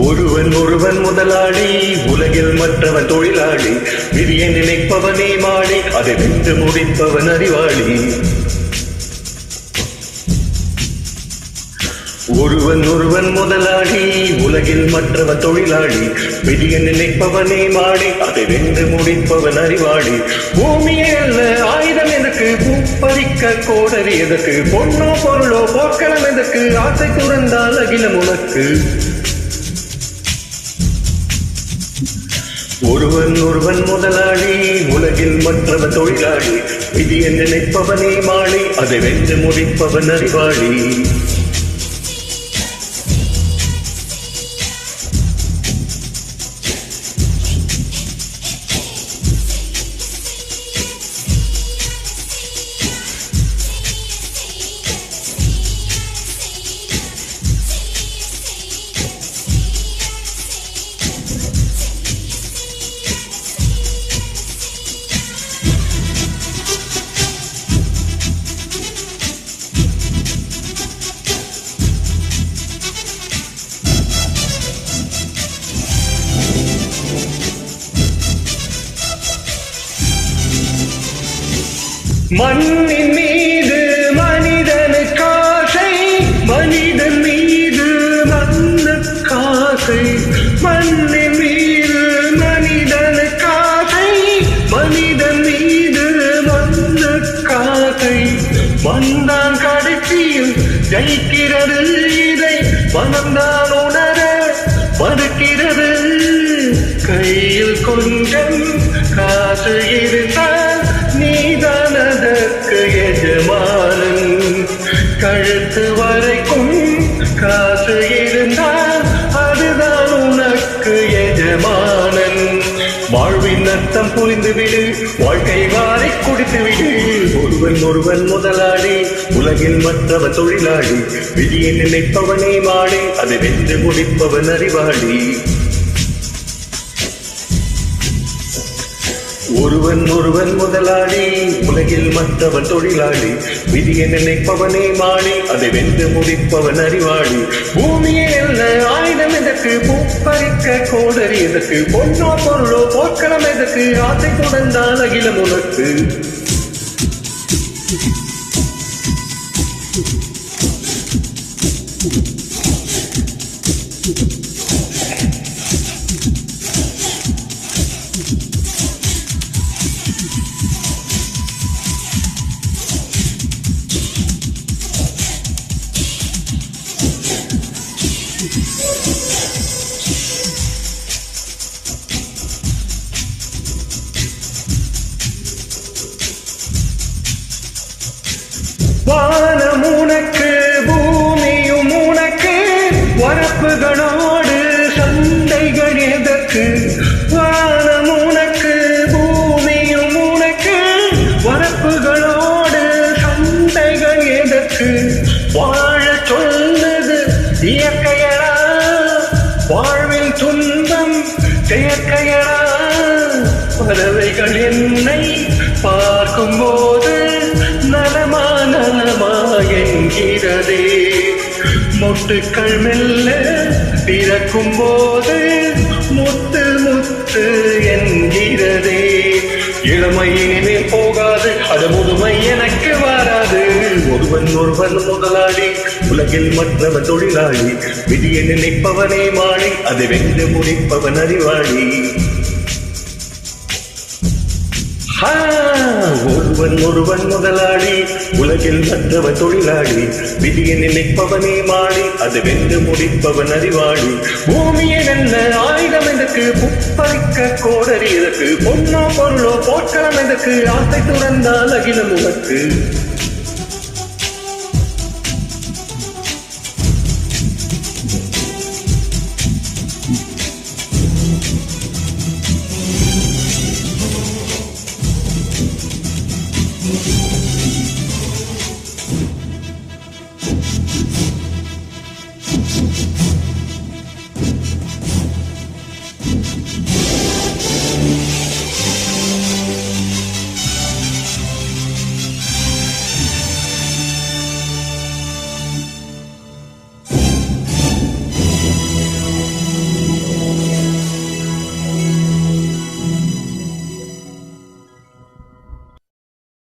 ஒருவன் ஒருவன் முதலாளி, உலகில் மற்றவன் தொழிலாளி. விதியை நினைப்பவனே மாடி, அதை வென்று முடிப்பவன் அறிவாளி. ஒருவன் ஒருவன் முதலாளி, உலகில் மற்றவன் தொழிலாளி. விதியை நினைப்பவனே மாடி, அதை வென்று முடிப்பவன் அறிவாளி. பூமியே அல்ல ஆயுதம் எதற்கு, பூப்பறிக்க கோடரி எதற்கு, பொன்னோ பொருளோ போர்க்களம் எதற்கு, ஆசை துறந்தால் அகிலம் உனக்கு. ஒருவன் ஒருவன் முதலாளி, உலகில் மற்றவன் தொழிலாளி. விதியை நினைப்பவனே மாடி, அதை வென்று முடிப்பவன் அறிவாளி. மண்ணின் மீது மனிதனுக்காசை, மனிதன் மீது மண்ணுக்காசை. மண்ணின் மீது மனிதனுக்காசை, மனிதன் மீது மண்ணுக்காசை. மண்தான் கடைசியில் ஜெயிக்கிறது, இதை மனம்தான் உணர மறுக்கிறது. கையில் கொஞ்சம் காசு இருந்தால் நீதான் அதற்கு எஜமானன். கழுத்து வரைக்கும் காசு இருந்தால் அதுதான் உனக்கு எஜமானன். வாழ்வின் அர்த்தம் புரிந்துவிடு, வாழ்க்கை வாரி குடித்துவிடு. ஒருவன் ஒருவன் முதலாளி, உலகில் மற்றவன் தொழிலாளி. விதியை நினைப்பவனே மாடி, அதை வென்று முடிப்பவன் அறிவாளி. ஒருவன் ஒருவன் முதலாளி, உலகில் மற்றவன் தொழிலாளி. விதியை நினைப்பவனே மாடி, அதை வென்று முடிப்பவன் அறிவாளி. பூமியே அல்ல ஆயுதம் எதற்கு, பூப்பறிக்க கோடரி எதற்கு, பொன்னோ பொருளோ போர்க்களம் எதற்கு, ஆசை தொடர்ந்தால் அகிலம் உனக்கு. வானம் உனக்கு, பூமியும் உனக்கு, வரப்புகளோடு சண்டைகள் எதற்கு. வானம் உனக்கு, பூமியும் உனக்கு, வரப்புகளோடு சண்டைகள் எதற்கு. வாழ சொல்லுது இயற்கையடா, வாழ்வில் துன்பம் செயற்கையடா. பறவைகள் என்னை பார்க்கும் போது நலமா நலமா என்கிறதே. மொட்டுக்கள் மெல்ல பிறக்கும் போது முத்து முத்து என்கிறதே. இளமை இனிமேல் போகாது, அது முதுமை எனக்கு வராது. ஒருவன் ஒருவன் முதலாளி, உலகில் மற்றவன் தொழிலாளி. விதியை நினைப்பவனே மாடி, அதை வென்று முடிப்பவன் அறிவாளி. ஒருவன் ஒருவன் முதலாளி, உலகில் மற்றவன் தொழிலாளி. விதியை நினைப்பவனே மாடி, அது வென்று முடிப்பவன் அறிவாளி. பூமியை நல்ல ஆயுதம் எதற்கு, புப்பறிக்க கோடரி எதற்கு, பொன்னோ பொருளோ போர்க்களம் எதற்கு, ஆசை துறந்தால் அகிலம் உனக்கு.